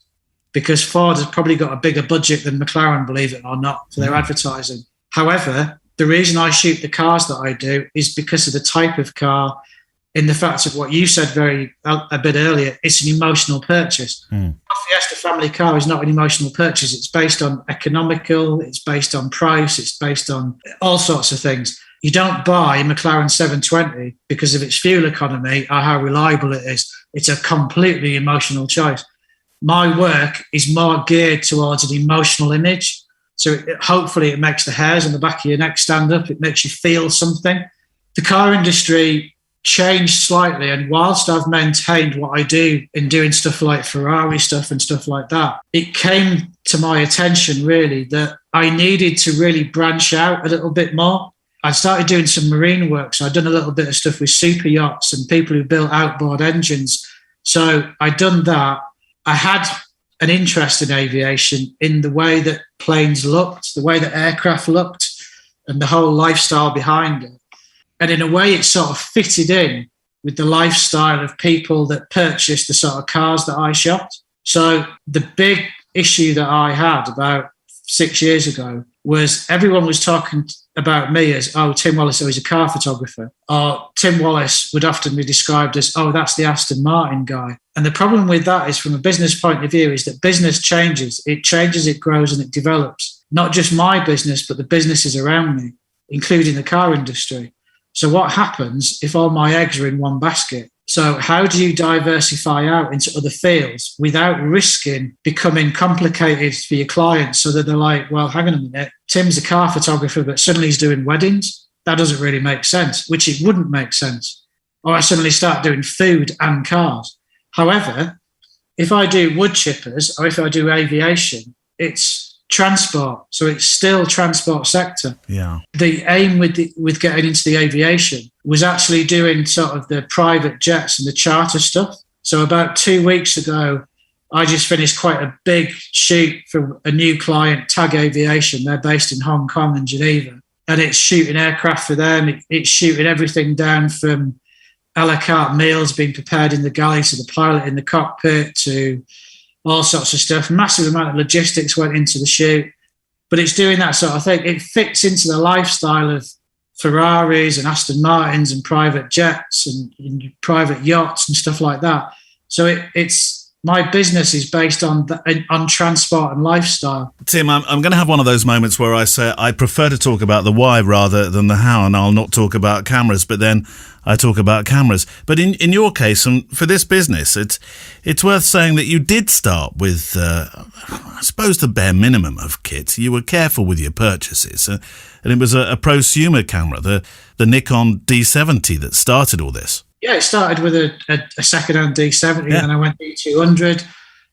because Ford has probably got a bigger budget than McLaren, believe it or not, for their advertising. However, the reason I shoot the cars that I do is because of the type of car, in the fact of what you said a bit earlier, it's an emotional purchase. A Fiesta family car is not an emotional purchase. It's based on economical, it's based on price, it's based on all sorts of things. You don't buy a McLaren 720 because of its fuel economy or how reliable it is. It's a completely emotional choice. My work is more geared towards an emotional image. So hopefully it makes the hairs on the back of your neck stand up. It makes you feel something. The car industry changed slightly. And whilst I've maintained what I do in doing stuff like Ferrari stuff and stuff like that, it came to my attention really that I needed to really branch out a little bit more. I started doing some marine work. So I'd done a little bit of stuff with super yachts and people who built outboard engines. So I'd done that. I had an interest in aviation in the way that planes looked, the way that aircraft looked, and the whole lifestyle behind it. And in a way, it sort of fitted in with the lifestyle of people that purchased the sort of cars that I shot. So the big issue that I had about 6 years ago was everyone was talking about me as, oh, Tim Wallace, oh, he's a car photographer. Or Tim Wallace would often be described as, oh, that's the Aston Martin guy. And the problem with that is, from a business point of view, is that business changes. It changes, it grows, and it develops. Not just my business, but the businesses around me, including the car industry. So what happens if all my eggs are in one basket? So how do you diversify out into other fields without risking becoming complicated for your clients, so that they're like, well, hang on a minute, Tim's a car photographer, but suddenly he's doing weddings? That doesn't really make sense, which it wouldn't make sense. Or I suddenly start doing food and cars. However, if I do wood chippers or if I do aviation, it's transport. So it's still transport sector. Yeah. The aim with getting into the aviation was actually doing sort of the private jets and the charter stuff. So about 2 weeks ago, I just finished quite a big shoot for a new client, TAG Aviation. They're based in Hong Kong and Geneva. And it's shooting aircraft for them. It's shooting everything down from a la carte meals being prepared in the galley to the pilot in the cockpit to all sorts of stuff. Massive amount of logistics went into the shoot, but it's doing that sort of thing. It fits into the lifestyle of Ferraris and Aston Martins and private jets and private yachts and stuff like that. So it's my business is based on transport and lifestyle. Tim, I'm going to have one of those moments where I say I prefer to talk about the why rather than the how, and I'll not talk about cameras, but then I talk about cameras. But in your case, and for this business, it's worth saying that you did start with, I suppose, the bare minimum of kit. You were careful with your purchases, and it was a prosumer camera, the Nikon D70, that started all this. Yeah, it started with a second-hand D70, and I went D200,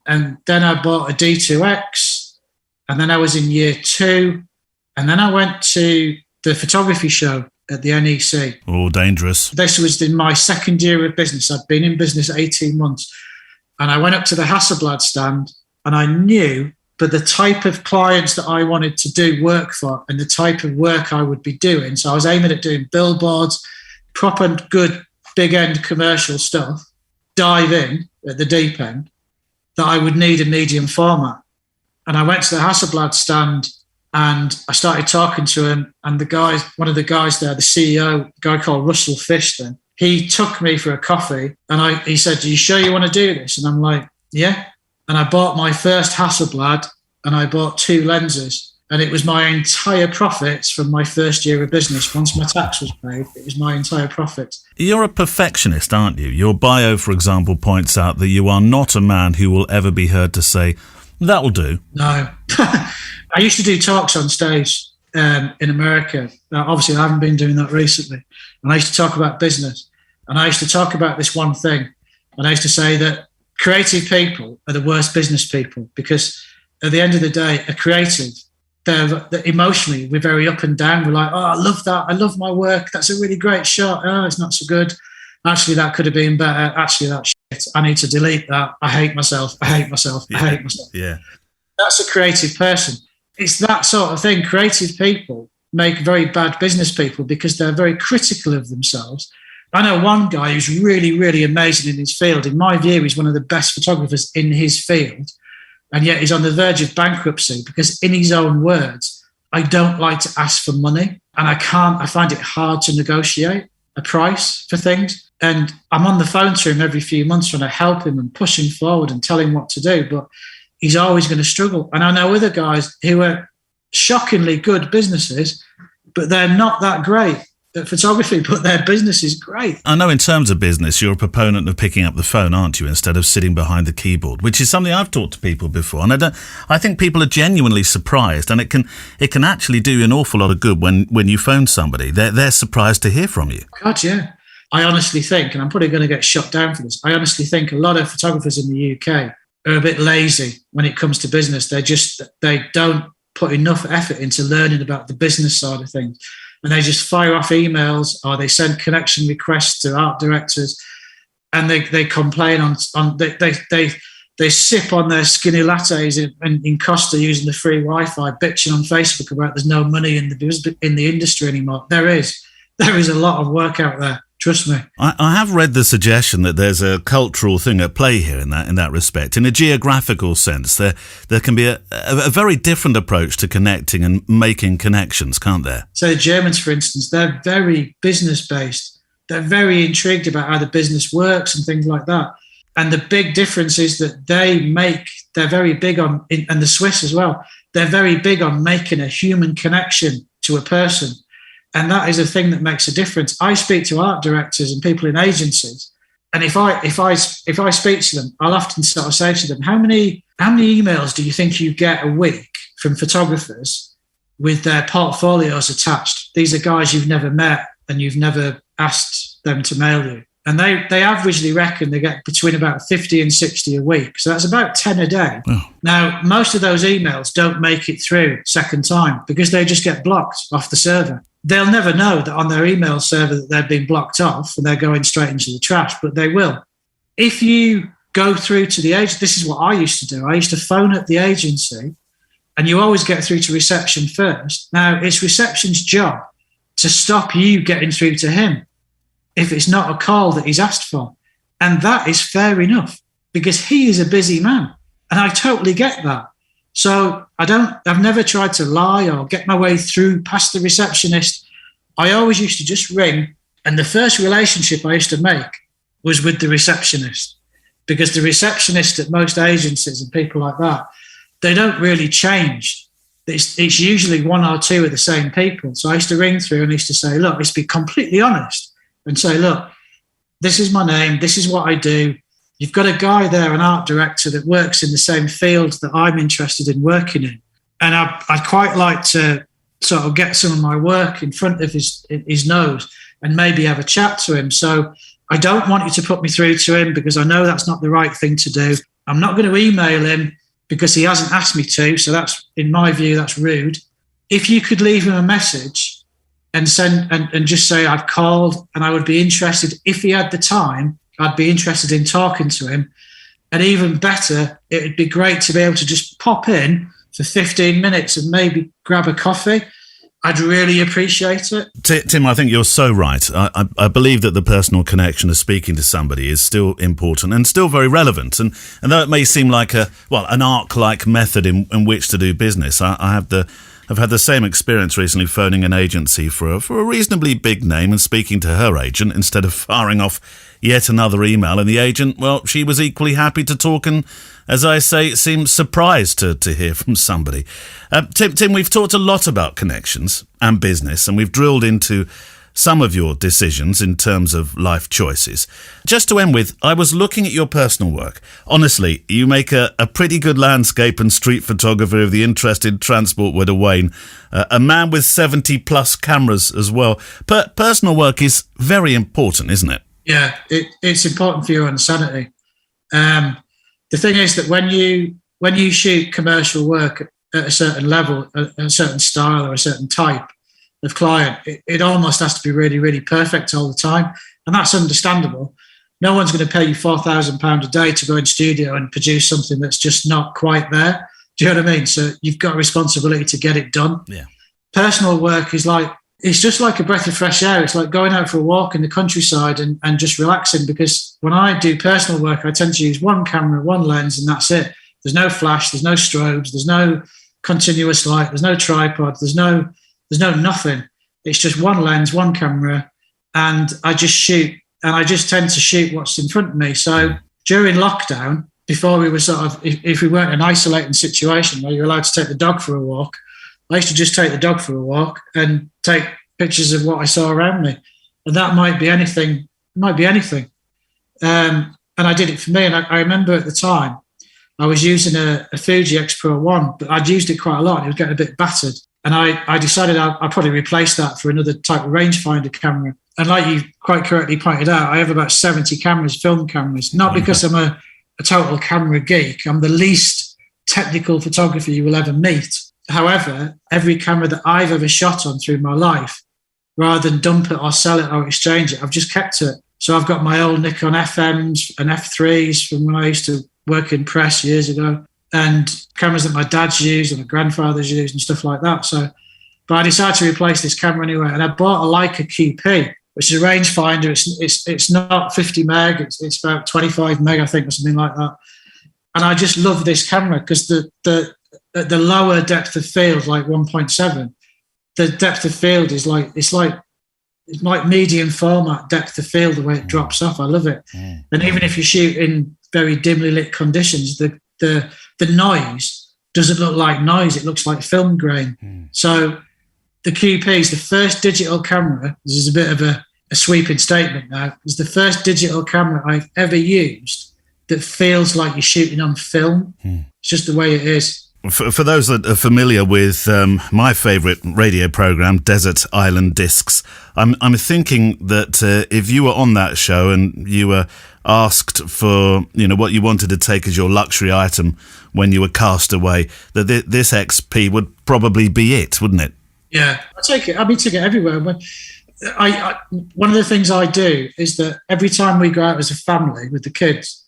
and then I bought a D2X, and then I was in year 2, and then I went to the photography show at the NEC. Oh, dangerous. This was in my second year of business. I'd been in business 18 months, and I went up to the Hasselblad stand, and I knew, but the type of clients that I wanted to do work for and the type of work I would be doing, so I was aiming at doing billboards, proper good big end commercial stuff, dive in at the deep end, that I would need a medium format. And I went to the Hasselblad stand and I started talking to him, and one of the guys there, the CEO, a guy called Russell Fish then, he took me for a coffee and he said, "Are you sure you want to do this?" And I'm like, "Yeah." And I bought my first Hasselblad and I bought 2 lenses. And it was my entire profits from my first year of business. Once my tax was paid, it was my entire profits. You're a perfectionist, aren't you? Your bio, for example, points out that you are not a man who will ever be heard to say, "That'll do." No. I used to do talks on stage in America. Obviously, I haven't been doing that recently. And I used to talk about business. And I used to talk about this one thing. And I used to say that creative people are the worst business people, because at the end of the day, a creative, they're emotionally, we're very up and down. We're like, oh, I love that. I love my work. That's a really great shot. Oh, it's not so good. Actually, that could have been better. Actually, that's shit. I need to delete that. I hate myself. I hate myself. I hate myself. Yeah. That's a creative person. It's that sort of thing. Creative people make very bad business people because they're very critical of themselves. I know one guy who's really, really amazing in his field. In my view, he's one of the best photographers in his field. And yet he's on the verge of bankruptcy because, in his own words, I don't like to ask for money, and I find it hard to negotiate a price for things. And I'm on the phone to him every few months trying to help him and push him forward and tell him what to do, but he's always going to struggle. And I know other guys who are shockingly good businesses, but they're not that great at photography, but their business is great. I know in terms of business, you're a proponent of picking up the phone, aren't you, instead of sitting behind the keyboard, which is something I've taught to people before. And I think people are genuinely surprised, and it can actually do an awful lot of good when you phone somebody. They're surprised to hear from you. God, yeah. I honestly think, and I'm probably going to get shot down for this, I honestly think a lot of photographers in the UK are a bit lazy when it comes to business. They don't put enough effort into learning about the business side of things. And they just fire off emails, or they send connection requests to art directors, and they complain on they sip on their skinny lattes in Costa using the free Wi-Fi, bitching on Facebook about there's no money in the industry anymore. There is a lot of work out there. Trust me. I have read the suggestion that there's a cultural thing at play here in that respect. In a geographical sense, there can be a very different approach to connecting and making connections, can't there? So the Germans, for instance, they're very business-based. They're very intrigued about how the business works and things like that. And the big difference is that they're very big on, and the Swiss as well, they're very big on making a human connection to a person. And that is a thing that makes a difference. I speak to art directors and people in agencies, and if I speak to them, I'll often sort of say to them, how many emails do you think you get a week from photographers with their portfolios attached? These are guys you've never met and you've never asked them to mail you. And they averagely reckon they get between about 50 and 60 a week. So that's about 10 a day. Oh. Now, most of those emails don't make it through second time because they just get blocked off the server. They'll never know that on their email server that they've been blocked off and they're going straight into the trash, but they will. If you go through to the agent, this is what I used to do. I used to phone at the agency, and you always get through to reception first. Now, it's reception's job to stop you getting through to him if it's not a call that he's asked for. And that is fair enough because he is a busy man. And I totally get that. So I've never tried to lie or get my way through past the receptionist. I always used to just ring. And the first relationship I used to make was with the receptionist, because the receptionist at most agencies and people like that, they don't really change. It's usually one or two of the same people. So I used to ring through and I used to say, look, let's be completely honest and say, look, this is my name. This is what I do. You've got a guy there, an art director that works in the same field that I'm interested in working in. And I'd quite like to sort of get some of my work in front of his nose and maybe have a chat to him. So I don't want you to put me through to him because I know that's not the right thing to do. I'm not going to email him because he hasn't asked me to. So that's, in my view, that's rude. If you could leave him a message and send and just say, I've called and I would be interested, if he had the time, I'd be interested in talking to him. And even better, it would be great to be able to just pop in for 15 minutes and maybe grab a coffee. I'd really appreciate it. Tim, I think you're so right. I believe that the personal connection of speaking to somebody is still important and still very relevant. And though it may seem like an ARC-like method in which to do business, I've had the same experience recently phoning an agency for a reasonably big name and speaking to her agent instead of firing off yet another email, and the agent, well, she was equally happy to talk and, as I say, seemed surprised to hear from somebody. Tim, we've talked a lot about connections and business, and we've drilled into some of your decisions in terms of life choices. Just to end with, I was looking at your personal work. Honestly, you make a pretty good landscape and street photographer of the interested transport with a Wayne. A man with 70 plus cameras as well. Personal work is very important, isn't it? Yeah, it's important for your own sanity. The thing is that when you shoot commercial work at a certain level, a certain style or a certain type of client, it almost has to be really, really perfect all the time. And that's understandable. No one's going to pay you £4,000 a day to go in studio and produce something that's just not quite there. Do you know what I mean? So you've got a responsibility to get it done. Yeah. Personal work is it's just like a breath of fresh air. It's like going out for a walk in the countryside and just relaxing, because when I do personal work, I tend to use one camera, one lens, and that's it. There's no flash, there's no strobes, there's no continuous light, there's no tripod, there's no nothing. It's just one lens, one camera, and I just shoot. And I just tend to shoot what's in front of me. So during lockdown, before we were if we weren't in an isolating situation where you're allowed to take the dog for a walk, I used to just take the dog for a walk and take pictures of what I saw around me. And that might be anything. And I did it for me. And I remember at the time, I was using a Fuji X-Pro 1, but I'd used it quite a lot. It was getting a bit battered. And I decided I'd probably replace that for another type of rangefinder camera. And like you quite correctly pointed out, I have about 70 cameras, film cameras, not because I'm a total camera geek. I'm the least technical photographer you will ever meet. However, every camera that I've ever shot on through my life, rather than dump it or sell it or exchange it, I've just kept it. So I've got my old Nikon FMs and F3s from when I used to work in press years ago, and cameras that my dad's used and my grandfather's used and stuff like that. But I decided to replace this camera anyway, and I bought a Leica QP, which is a rangefinder. It's not 50 meg, it's about 25 meg, I think, or something like that. And I just love this camera because the lower depth of field, like 1.7, the depth of field is it's like medium format depth of field, the way it drops off. I love it. Yeah. And even if you shoot in very dimly lit conditions, the noise doesn't look like noise, it looks like film grain. So the QP is the first digital camera. This is a bit of a sweeping statement now. It's the first digital camera I've ever used that feels like you're shooting on film. It's just the way it is. For those that are familiar with my favourite radio programme, Desert Island Discs, I'm thinking that if you were on that show and you were asked for what you wanted to take as your luxury item when you were cast away, that this XP would probably be it, wouldn't it? Yeah, I take it. I take it everywhere. One of the things I do is that every time we go out as a family with the kids,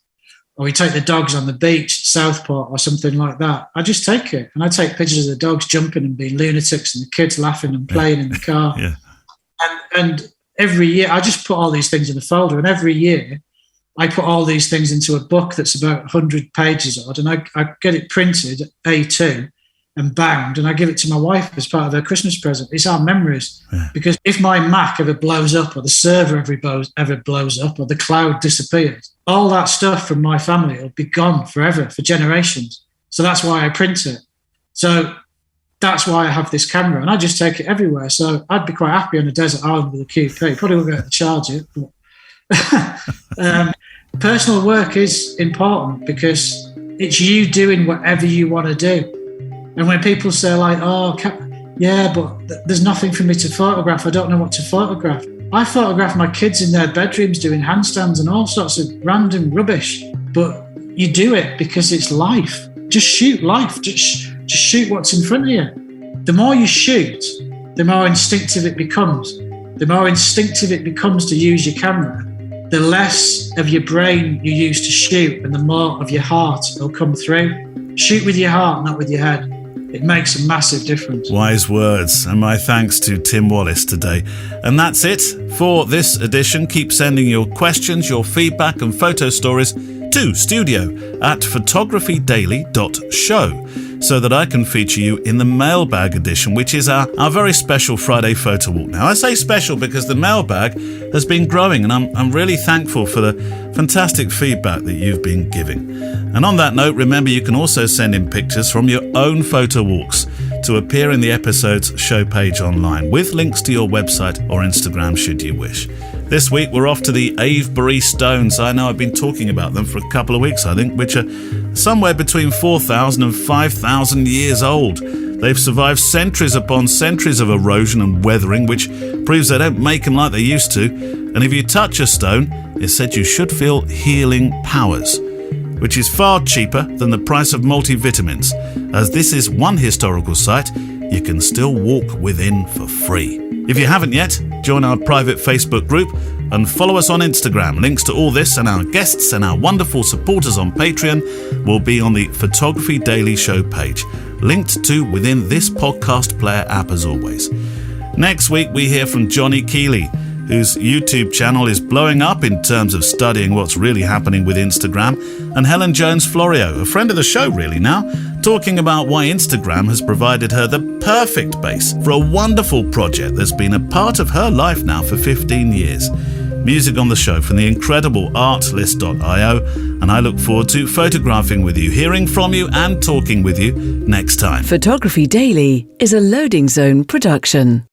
or we take the dogs on the beach at Southport or something like that, I just take it. And I take pictures of the dogs jumping and being lunatics and the kids laughing and playing in the car. Yeah. And every year, I just put all these things in a folder. And every year, I put all these things into a book that's about 100 pages odd. And I get it printed, A2, and bound. And I give it to my wife as part of her Christmas present. It's our memories. Yeah. Because if my Mac ever blows up, or the server ever blows up, or the cloud disappears, all that stuff from my family will be gone forever, for generations. So that's why I print it. So that's why I have this camera, and I just take it everywhere. So I'd be quite happy on a desert island with a QP. Probably won't be able to charge it. But personal work is important because it's you doing whatever you want to do. And when people say like, but there's nothing for me to photograph, I don't know what to photograph. I photograph my kids in their bedrooms doing handstands and all sorts of random rubbish. But you do it because it's life. Just shoot life. Just shoot what's in front of you. The more you shoot, the more instinctive it becomes. The more instinctive it becomes to use your camera, the less of your brain you use to shoot and the more of your heart will come through. Shoot with your heart, not with your head. It makes a massive difference. Wise words, and my thanks to Tim Wallace today. And that's it for this edition. Keep sending your questions, your feedback and photo stories to studio@photographydaily.show. so that I can feature you in the mailbag edition, which is our very special Friday photo walk. Now, I say special because the mailbag has been growing, and I'm really thankful for the fantastic feedback that you've been giving. And on that note, remember you can also send in pictures from your own photo walks to appear in the episode's show page online, with links to your website or Instagram should you wish. This week we're off to the Avebury Stones. I know I've been talking about them for a couple of weeks, I think, which are somewhere between 4,000 and 5,000 years old. They've survived centuries upon centuries of erosion and weathering, which proves they don't make them like they used to. And if you touch a stone, it's said you should feel healing powers, which is far cheaper than the price of multivitamins. As this is one historical site you can still walk within for free. If you haven't yet, join our private Facebook group and follow us on Instagram. Links to all this and our guests and our wonderful supporters on Patreon will be on the Photography Daily Show page, linked to within this podcast player app as always. Next week we hear from Johnny Keeley, whose YouTube channel is blowing up in terms of studying what's really happening with Instagram, and Helen Jones-Florio, a friend of the show really now, talking about why Instagram has provided her the perfect base for a wonderful project that's been a part of her life now for 15 years. Music on the show from the incredible artlist.io, and I look forward to photographing with you, hearing from you and talking with you next time. Photography Daily is a Loading Zone production.